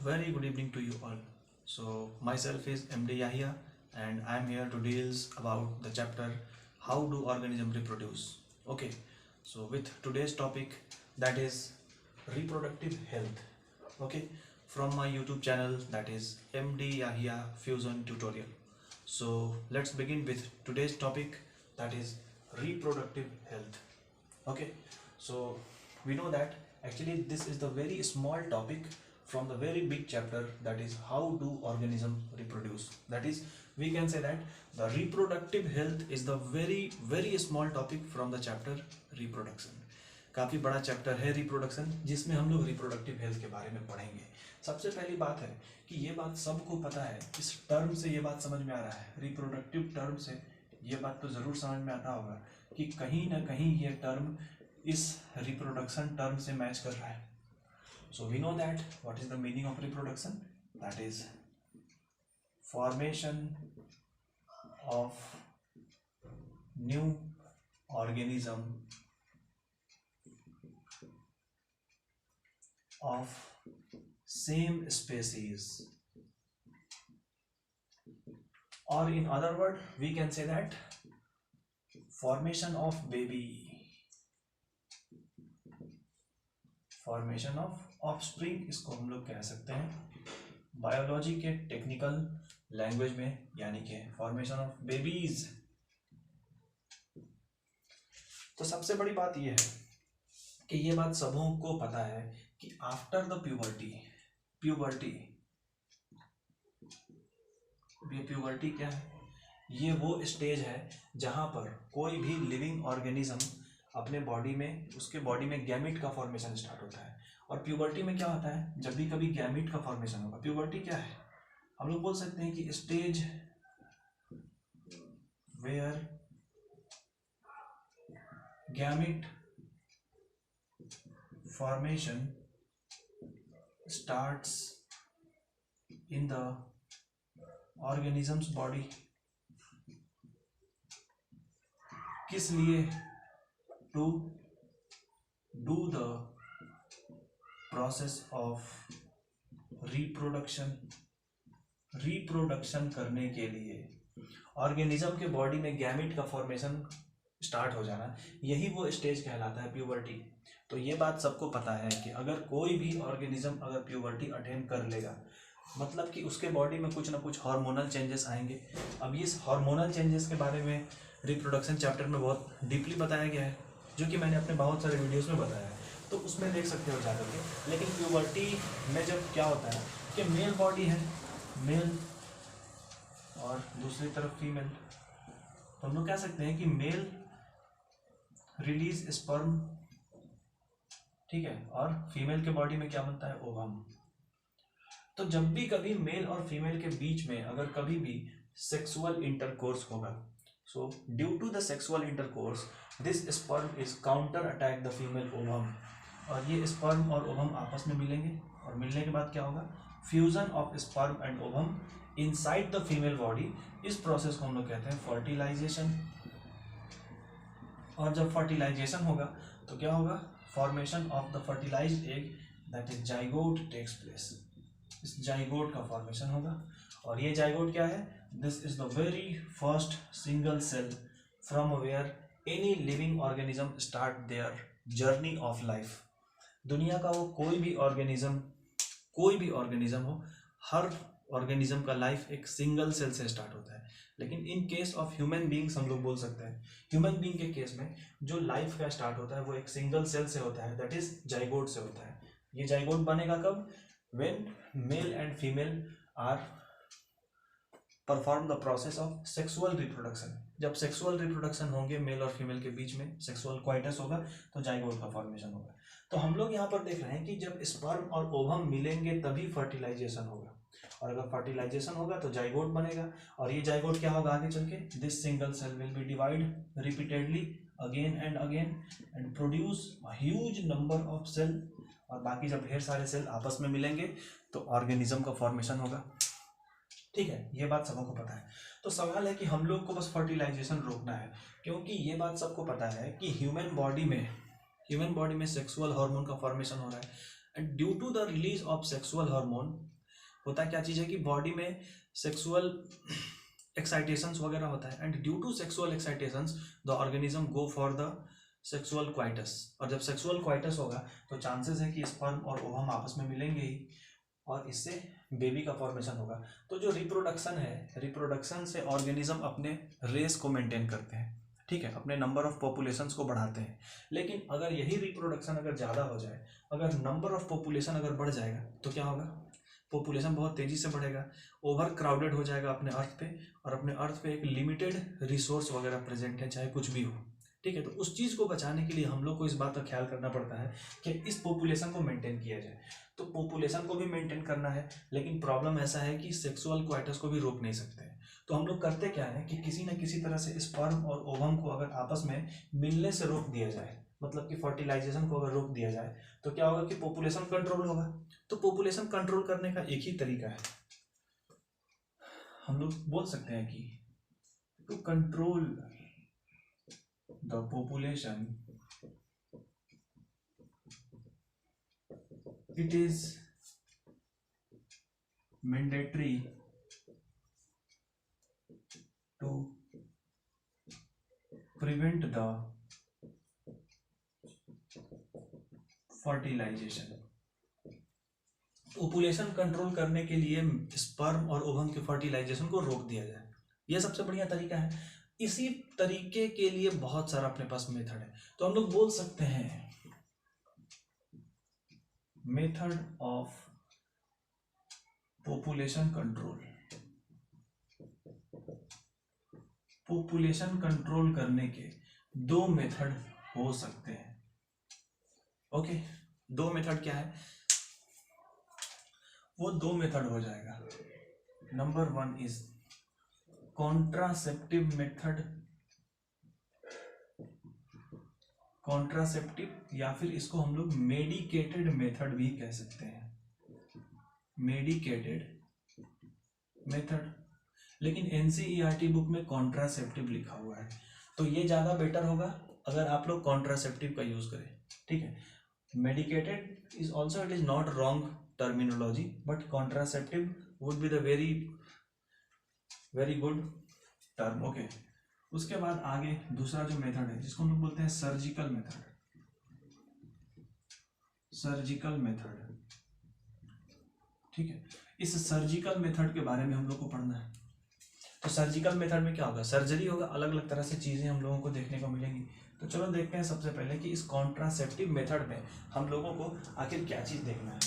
very good evening to you all. So myself is MD Yahya and I am here to deal about the chapter how do organisms reproduce. Okay, so with today's topic, that is reproductive health. Okay, from my YouTube channel, that is MD Yahya Fusion Tutorial. So let's begin with today's topic, that is reproductive health. Okay, so we know that actually this is the very small topic from the very big chapter, that is how do organisms reproduce. That is, we can say that the reproductive health is the very small topic from the chapter reproduction. काफ़ी बड़ा chapter है reproduction, जिसमें हम लोग reproductive health के बारे में पढ़ेंगे. सबसे पहली बात है कि ये बात सबको पता है, इस टर्म से ये बात समझ में आ रहा है, रिप्रोडक्टिव टर्म से ये बात तो ज़रूर समझ में आता होगा कि कहीं ना कहीं ये टर्म इस रिप्रोडक्शन टर्म से मैच कर रहा है. So we know that what is the meaning of reproduction. That is formation of new organism of same species, or in other word we can say that formation of baby, formation of offspring, इसको हम लोग कह सकते हैं biology के technical language में, यानी कि फॉर्मेशन ऑफ बेबीज. तो सबसे बड़ी बात यह है कि ये बात सबों को पता है कि आफ्टर द प्यूबर्टी क्या है? ये वो स्टेज है जहाँ पर कोई भी लिविंग ऑर्गेनिज्म अपने बॉडी में, उसके बॉडी में गैमिट का फॉर्मेशन स्टार्ट होता है. और प्यूबर्टी में क्या होता है? जब भी कभी गैमिट का फॉर्मेशन होगा. प्यूबर्टी क्या है? हम लोग बोल सकते हैं कि stage where gamete formation starts in the organism's body. किस लिए? to do the process of reproduction. Reproduction करने के लिए ऑर्गेनिज्म के बॉडी में गैमिट का फॉर्मेशन स्टार्ट हो जाना, यही वो स्टेज कहलाता है प्यूबर्टी. तो ये बात सबको पता है कि अगर कोई भी ऑर्गेनिज्म अगर प्यूबर्टी अटेन कर लेगा, मतलब कि उसके बॉडी में कुछ ना कुछ हार्मोनल चेंजेस आएंगे. अब इस हार्मोनल चेंजेस के बारे में रिप्रोडक्शन चैप्टर में बहुत डीपली बताया गया है, जो कि मैंने अपने बहुत सारे वीडियोस में बताया है, तो उसमें देख सकते हो जाकर के. लेकिन प्यूबर्टी में जब क्या होता है कि मेल बॉडी है, मेल, और दूसरी तरफ फीमेल, तो हम लोग कह सकते हैं कि मेल रिलीज स्पर्म, ठीक है, और फीमेल के बॉडी में क्या बनता है? ओवम. तो जब भी कभी मेल और फीमेल के बीच में अगर कभी भी सेक्सुअल इंटरकोर्स होगा, so due to the sexual intercourse this sperm is counter attack the female ovum. और ये स्पर्म और ओवम आपस में मिलेंगे, और मिलने के बाद क्या होगा? Fusion of sperm and ovum inside the female body. इस प्रोसेस को हम लोग कहते हैं फर्टिलाइजेशन. और जब फर्टिलाइजेशन होगा तो क्या होगा? Formation of the fertilized egg, that is zygote takes place. इस जाइगोट का फॉर्मेशन होगा. और ये जाइगोट क्या है? This is the very first single cell from where any living organism start their journey of life. दुनिया का वो कोई भी ऑर्गेनिज्म हो, हर ऑर्गेनिज्म का लाइफ एक सिंगल सेल से स्टार्ट होता है. लेकिन in case of human beings हम लोग बोल सकते हैं, ह्यूमन बींग के केस में जो लाइफ का स्टार्ट होता है वो एक सिंगल सेल से होता है, दैट इज जाइगोट से होता है. ये जाइगोट बनेगा कब? When male and female are perform the process of sexual reproduction. जब सेक्सुअल रिप्रोडक्शन होंगे मेल और फीमेल के बीच में, सेक्सुअल क्वाइटस होगा, तो जाइगोट का फॉर्मेशन होगा. तो हम लोग यहाँ पर देख रहे हैं कि जब स्पर्म और ओवम मिलेंगे तभी फर्टिलाइजेशन होगा, और अगर फर्टिलाइजेशन होगा तो जाइगोट बनेगा. और ये जाइगोट क्या होगा आगे चल के? This single cell will be divide repeatedly again and produce a huge number of cell. और बाकी जब ढेर सारे सेल आपस में मिलेंगे तो ऑर्गेनिज्म का फॉर्मेशन होगा. ठीक है, ये बात सबको पता है. तो सवाल है कि हम लोग को बस फर्टिलाइजेशन रोकना है, क्योंकि ये बात सबको पता है कि ह्यूमन बॉडी में सेक्सुअल हार्मोन का फॉर्मेशन हो रहा है. And due to the release of sexual hormone, होता क्या चीज़ है कि बॉडी में सेक्सुअल एक्साइटेशंस वगैरह होता है, and due to sexual excitations the organism go for the sexual coitus, और जब सेक्सुअल क्वाइटस होगा तो चांसेस है कि स्पर्म और ओवम आपस में मिलेंगे ही और इससे बेबी का फॉर्मेशन होगा। तो जो रिप्रोडक्शन है, रिप्रोडक्शन से ऑर्गेनिज्म अपने रेस को मेंटेन करते हैं, ठीक है, अपने नंबर ऑफ पॉपुलेशंस को बढ़ाते हैं। लेकिन अगर यही रिप्रोडक्शन अगर ज़्यादा हो जाए, अगर नंबर ऑफ पॉपुलेशन अगर बढ़ जाएगा तो क्या होगा, पॉपुलेशन बहुत तेज़ी से बढ़ेगा, ओवर क्राउडेड हो जाएगा अपने अर्थ पे, और अपने अर्थ पे एक लिमिटेड रिसोर्स वगैरह प्रेजेंट है, चाहे कुछ भी हो, ठीक है। तो उस चीज़ को बचाने के लिए हम लोग को इस बात का ख्याल करना पड़ता है कि इस पॉपुलेशन को मेंटेन किया जाए। तो पॉपुलेशन को भी मेंटेन करना है, लेकिन प्रॉब्लम ऐसा है कि सेक्सुअल क्वाइटस को भी रोक नहीं सकते हैं। तो हम लोग करते क्या है कि किसी न किसी तरह से स्पर्म और ओवम को अगर आपस में मिलने से रोक दिया जाए, मतलब कि फर्टिलाइजेशन को अगर रोक दिया जाए, तो क्या होगा कि पॉपुलेशन कंट्रोल होगा। तो पॉपुलेशन कंट्रोल करने का एक ही तरीका है, हम लोग बोल सकते हैं कि to control the population it is mandatory to prevent the fertilization। Population control करने के लिए स्पर्म और ओवम के फर्टिलाइजेशन को रोक दिया जाए, यह सबसे बढ़िया तरीका है। इसी तरीके के लिए बहुत सारा अपने पास मेथड है, तो हम लोग बोल सकते हैं method of population control. Population control करने के दो मेथड हो सकते हैं। ओके, दो मेथड क्या है, वो दो मेथड हो जाएगा। Number 1 is contraceptive method, contraceptive, या फिर इसको हम लोग मेडिकेटेड मेथड भी कह सकते हैं, मेडिकेटेड मेथड। लेकिन एनसीईआरटी बुक में कॉन्ट्रासेप्टिव लिखा हुआ है, तो ये ज़्यादा बेटर होगा अगर आप लोग कॉन्ट्रासेप्टिव का यूज़ करें, ठीक है। Medicated is also, it is not wrong terminology, but contraceptive would be the very very good term. Okay, उसके बाद आगे दूसरा जो मेथड है जिसको हम लोग बोलते हैं सर्जिकल मेथड, सर्जिकल मेथड, ठीक है। इस सर्जिकल मेथड के बारे में हम लोग को पढ़ना है। तो सर्जिकल मेथड में क्या होगा, सर्जरी होगा, अलग अलग तरह से चीज़ें हम लोगों को देखने को मिलेंगी। तो चलो देखते हैं सबसे पहले कि इस कॉन्ट्रासेप्टिव मेथड में हम लोगों को आखिर क्या चीज़ देखना है,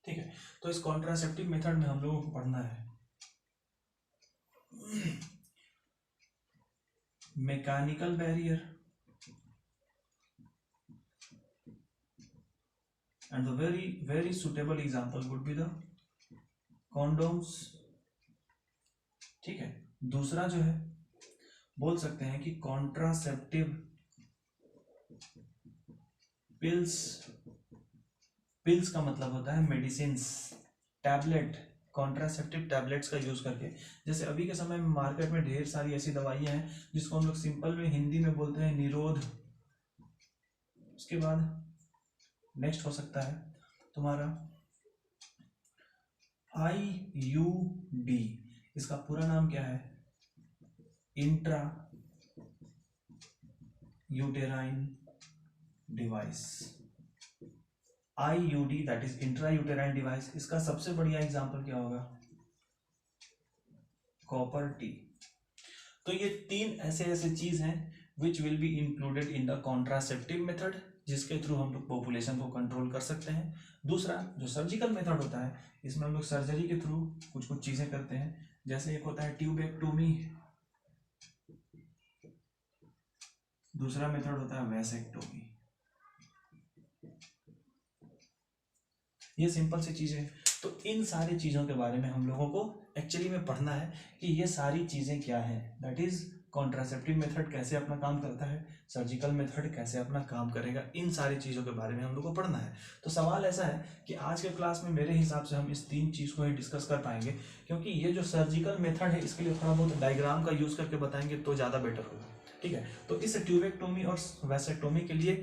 ठीक है। तो इस कॉन्ट्रासेप्टिव मेथड में हम लोगों को पढ़ना है mechanical barrier and the very suitable example would be the condoms, ठीक है। दूसरा जो है बोल सकते हैं कि कॉन्ट्रासेप्टिव पिल्स, पिल्स का मतलब होता है मेडिसिन्स, टैबलेट, कॉन्ट्रासेप्टिव टैबलेट्स का यूज करके, जैसे अभी के समय में मार्केट में ढेर सारी ऐसी दवाइयां हैं जिसको हम लोग सिंपल में हिंदी में बोलते हैं निरोध। उसके बाद नेक्स्ट हो सकता है तुम्हारा IUD, इसका पूरा नाम क्या है, intra uterine device, IUD that is intra uterine device. इसका सबसे बढ़िया एग्जांपल क्या होगा, कॉपर टी। तो ये तीन ऐसे चीज हैं which will be included in the contraceptive method, जिसके थ्रू हम लोग पॉपुलेशन को कंट्रोल कर सकते हैं। दूसरा जो सर्जिकल मेथड होता है, इसमें हम लोग सर्जरी के थ्रू कुछ कुछ चीजें करते हैं, जैसे एक होता है ट्यूबेक्टोमी, दूसरा मेथड होता है वैसेक्टोमी। ये सिंपल सी चीजें। तो इन सारी चीजों के बारे में हम लोगों को एक्चुअली में पढ़ना है कि ये सारी चीजें क्या हैं, दैट इज कॉन्ट्रासेप्टिव मेथड कैसे अपना काम करता है, सर्जिकल मेथड कैसे अपना काम करेगा, इन सारी चीज़ों के बारे में हम लोग को पढ़ना है। तो सवाल ऐसा है कि आज के क्लास में मेरे हिसाब से हम इस तीन चीज़ को ही डिस्कस कर पाएंगे, क्योंकि ये जो सर्जिकल मेथड है इसके लिए थोड़ा बहुत डायग्राम का यूज़ करके बताएंगे तो ज़्यादा बेटर होगा, ठीक है। तो इस ट्यूबेक्टोमी और वैसेक्टोमी के लिए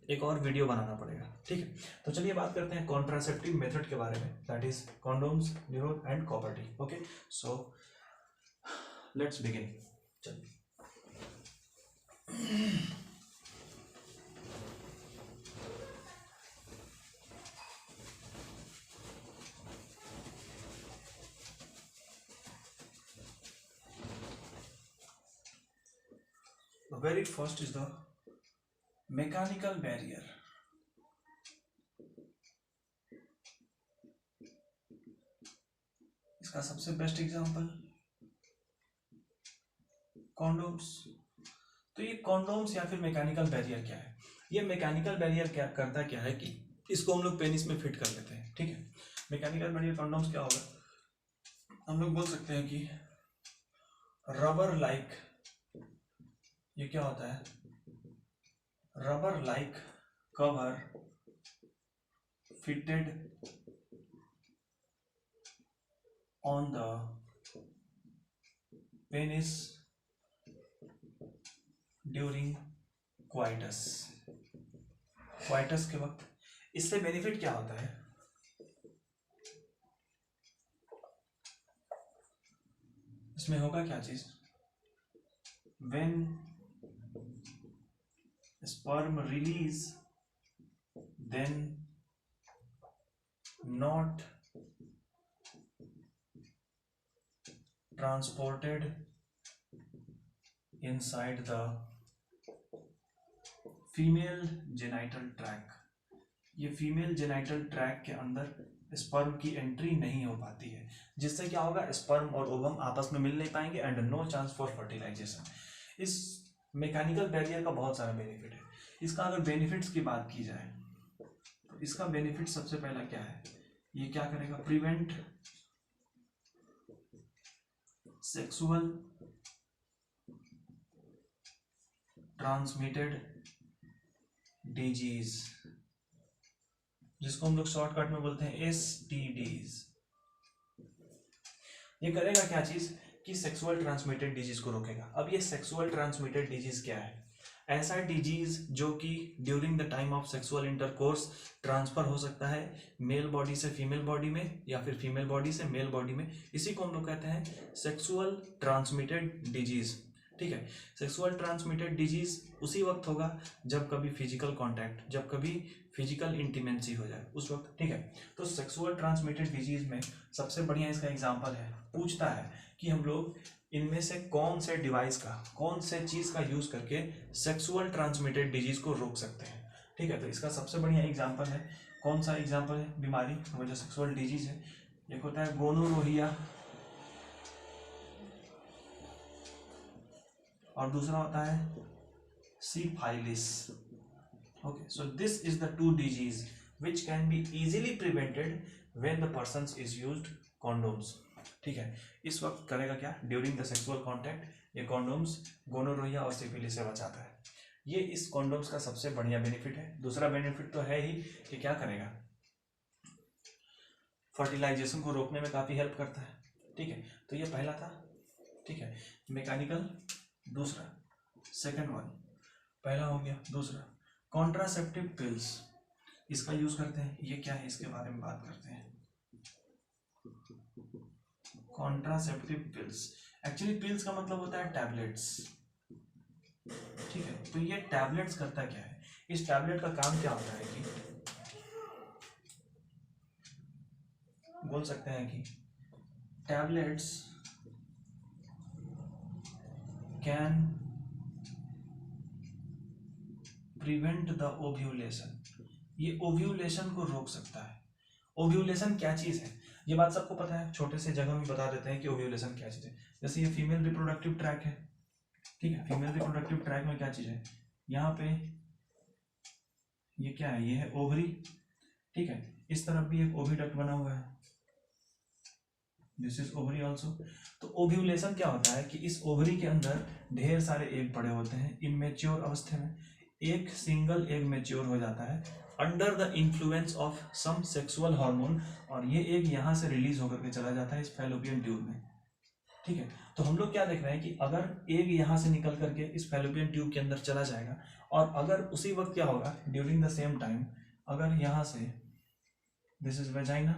एक और वीडियो बनाना पड़ेगा, ठीक है। तो चलिए बात करते हैं कॉन्ट्रासेप्टिव मेथड के बारे में, दैट इज कॉन्डोम्स, निरोध and copper T. Okay, so let's begin. चलिए the very first is the mechanical barrier. इसका सबसे बेस्ट एग्जांपल कॉन्डोम्स। तो ये कॉन्डोम्स या फिर मैकेनिकल बैरियर क्या है? ये मैकेनिकल बैरियर क्या करता क्या है कि इसको हम लोग पेनिस में फिट कर लेते हैं, ठीक है। मैकेनिकल बैरियर कॉन्डोम्स क्या होगा, हम लोग बोल सकते हैं कि रबर लाइक, ये क्या होता है, rubber like cover fitted on the penis during coitus के वक्त। इससे बेनिफिट क्या होता है, इसमें होगा क्या चीज, when sperm release then not transported inside the female genital tract, ये फीमेल जेनाइटल ट्रैक के अंदर स्पर्म की एंट्री नहीं हो पाती है, जिससे क्या होगा, स्पर्म और ओवम आपस में मिल नहीं पाएंगे and no chance for fertilization. इस मैकेनिकल बैरियर का बहुत सारा बेनिफिट है। इसका अगर बेनिफिट्स की बात की जाए तो इसका बेनिफिट सबसे पहला क्या है, ये क्या करेगा, प्रिवेंट सेक्सुअल ट्रांसमिटेड डिजीज, जिसको हम लोग शॉर्टकट में बोलते हैं STDs। ये करेगा क्या चीज कि सेक्सुअल ट्रांसमिटेड डिजीज को रोकेगा। अब ये सेक्सुअल ट्रांसमिटेड डिजीज क्या है, ऐसा डिजीज जो कि during the time of sexual intercourse transfer हो सकता है मेल बॉडी से फीमेल बॉडी में या फिर फीमेल बॉडी से मेल बॉडी में, इसी को हम लोग कहते हैं सेक्सुअल ट्रांसमिटेड डिजीज, ठीक है। सेक्सुअल ट्रांसमिटेड डिजीज उसी वक्त होगा जब कभी फिजिकल कांटेक्ट, जब कभी फिजिकल इंटीमेंसी हो जाए उस वक्त, ठीक है। तो सेक्सुअल ट्रांसमिटेड डिजीज में सबसे बढ़िया इसका एग्जांपल है, पूछता है कि हम लोग इनमें से कौन से डिवाइस का, कौन से चीज का यूज करके सेक्सुअल ट्रांसमिटेड डिजीज को रोक सकते हैं, ठीक है। तो इसका सबसे बढ़िया एग्जांपल है, कौन सा एग्जांपल है, बीमारी वो जो सेक्सुअल डिजीज है, एक होता है गोनोरोहिया और दूसरा होता है syphilis. Okay, so this is the two disease which can be easily prevented when the person is used condoms, ठीक है। इस वक्त करेगा क्या, ड्यूरिंग द सेक्सुअल कॉन्टैक्ट ये कॉन्डोम्स गोनोरोहिया और सिफिलिस से बचाता है। ये इस कॉन्डोम्स का सबसे बढ़िया बेनिफिट है। दूसरा बेनिफिट तो है ही कि क्या करेगा, फर्टिलाइजेशन को रोकने में काफी हेल्प करता है, ठीक है। तो ये पहला था, ठीक है, मैकेनिकल। दूसरा, सेकंड वन, पहला हो गया। दूसरा, कॉन्ट्रासेप्टिव पिल्स, इसका यूज करते हैं। ये क्या है, इसके बारे में बात करते हैं। कॉन्ट्रासेप्टिव पिल्स, एक्चुअली पिल्स का मतलब होता है टैबलेट्स, ठीक है। तो ये टैबलेट्स करता क्या है, इस टैबलेट का काम क्या होता है कि बोल सकते हैं कि tablets can prevent the ovulation, ये ओव्यूलेशन को रोक सकता है। ओव्यूलेशन क्या चीज है, ये बात सबको पता है, छोटे से जगह में बता देते हैं कि ओव्यूलेशन क्या चीज है। जैसे ये फीमेल रिप्रोडक्टिव ट्रैक है, ठीक है। फीमेल रिप्रोडक्टिव ट्रैक में क्या चीज है, यहाँ पे ये क्या है, ये है ओवरी, ठीक है। इस तरफ भी एक ओविडक्ट बना हुआ है, दिस इज ओवरी ऑल्सो। तो ओव्यूलेशन क्या होता है कि इस ओवरी के अंदर ढेर सारे एग पड़े होते हैं इमेच्योर अवस्था में, एक सिंगल एग मैच्योर हो जाता है under the influence of some sexual hormone, और ये एग यहाँ से रिलीज होकर के चला जाता है इस फैलोपियन ट्यूब में, ठीक है। तो हम लोग क्या देख रहे हैं कि अगर एग यहाँ से निकल करके इस फैलोपियन ट्यूब के अंदर चला जाएगा, और अगर उसी वक्त क्या होगा, ड्यूरिंग द सेम टाइम, अगर यहाँ से, दिस इज वेजाइना,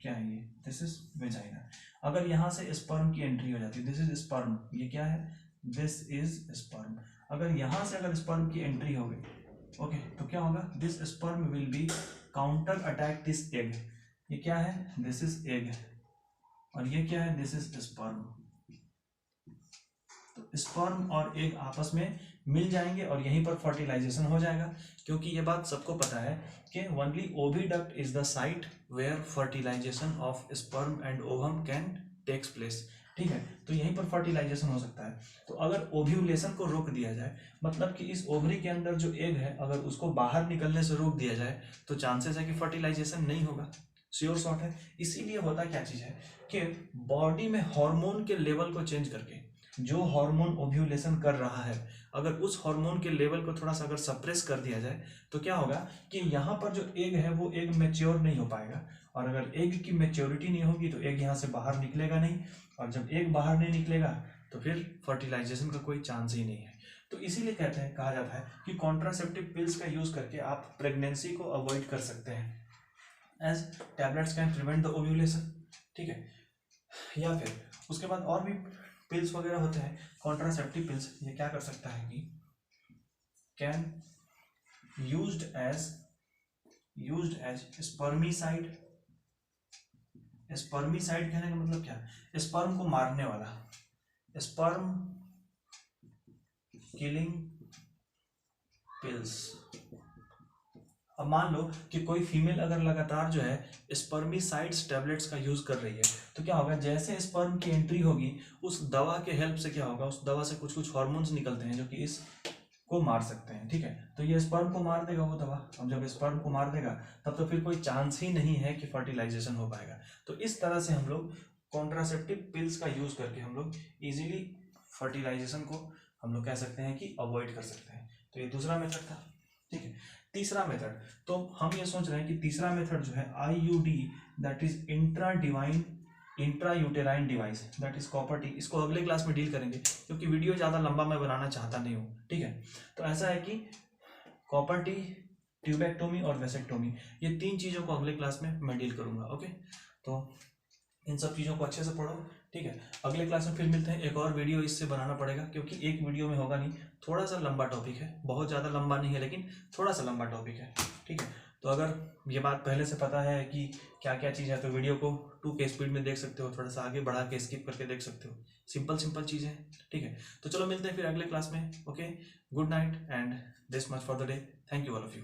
क्या है ये, दिस इज वेजाइना, अगर यहाँ से स्पर्म की एंट्री हो जाती है, दिस इज स्पर्म, ये क्या है, दिस इज स्पर्म, अगर यहाँ से अगर स्पर्म की एंट्री हो गई, ओके, तो क्या होगा, this sperm will be counter attack this egg, ये क्या है, दिस इज एग, और ये क्या है, दिस इज स्पर्म। तो स्पर्म और एग आपस में मिल जाएंगे और यहीं पर फर्टिलाइजेशन हो जाएगा, क्योंकि ये बात सबको पता है कि only oviduct is the site where fertilization of sperm and ovum can takes place, ठीक है। तो यहीं पर फर्टिलाइजेशन हो सकता है। तो अगर ओव्यूलेशन को रोक दिया जाए, मतलब कि इस ओवरी के अंदर जो एग है अगर उसको बाहर निकलने से रोक दिया जाए, तो चांसेस है कि फर्टिलाइजेशन नहीं होगा, श्योर शॉट है। इसीलिए होता क्या चीज है कि बॉडी में हार्मोन के लेवल को चेंज करके, जो हार्मोन ओव्यूलेशन कर रहा है, अगर उस हार्मोन के लेवल को थोड़ा सा अगर सप्रेस कर दिया जाए, तो क्या होगा कि यहाँ पर जो एग है वो एग मैच्योर नहीं हो पाएगा, और अगर एग की मैच्योरिटी नहीं होगी तो एग यहाँ से बाहर निकलेगा नहीं, और जब एग बाहर नहीं निकलेगा तो फिर फर्टिलाइजेशन का कोई चांस ही नहीं है। तो इसीलिए कहते हैं, कहा जाता है कि कॉन्ट्रासेप्टिव पिल्स का यूज करके आप प्रेगनेंसी को अवॉइड कर सकते हैं, as tablets can prevent the ovulation, ठीक है। या फिर उसके बाद और भी पिल्स वगैरह होते हैं कॉन्ट्रासेप्टिव पिल्स, ये क्या कर सकता है कि can used as spermicide. Spermicide कहने का मतलब क्या, स्पर्म को मारने वाला, स्पर्म किलिंग पिल्स। अब मान लो कि कोई फीमेल अगर लगातार जो है स्पर्मिसाइड्स टैबलेट्स का यूज कर रही है, तो क्या होगा, जैसे स्पर्म की एंट्री होगी उस दवा के हेल्प से क्या होगा, उस दवा से कुछ कुछ हार्मोन्स निकलते हैं जो कि इस को मार सकते हैं, ठीक है। तो ये स्पर्म को मार देगा वो दवा, अब जब स्पर्म को मार देगा तब तो फिर कोई चांस ही नहीं है कि फर्टिलाइजेशन हो पाएगा। तो इस तरह से हम लोग कॉन्ट्रासेप्टिव पिल्स का यूज करके हम लोग इजीली फर्टिलाइजेशन को हम लोग कह सकते हैं कि अवॉइड कर सकते हैं। तो ये दूसरा मेथड था, ठीक है। तीसरा मेथड, तो हम ये सोच रहे हैं कि तीसरा मेथड जो है IUD, that is intra uterine device, that is copper T, इसको अगले क्लास में डील करेंगे क्योंकि वीडियो ज़्यादा लंबा मैं बनाना चाहता नहीं हूँ, ठीक है। तो ऐसा है कि कॉपर टी, ट्यूबेक्टोमी और वेसेक्टोमी, ये 3 चीज़ों को अगले क्लास में मैं डील करूँगा, ओके। तो इन सब चीज़ों को अच्छे से पढ़ो, ठीक है। अगले क्लास में फिर मिलते हैं, एक और वीडियो इससे बनाना पड़ेगा क्योंकि एक वीडियो में होगा नहीं, थोड़ा सा लंबा टॉपिक है, बहुत ज़्यादा लंबा नहीं है लेकिन थोड़ा सा लंबा टॉपिक है, ठीक है। तो अगर ये बात पहले से पता है कि क्या क्या चीज़ है तो वीडियो को 2 के स्पीड में देख सकते हो, थोड़ा सा आगे बढ़ा के स्किप करके देख सकते हो, सिंपल चीज़ें हैं, ठीक है। तो चलो मिलते हैं फिर अगले क्लास में, okay. Good night and this much for the day, thank you all of you.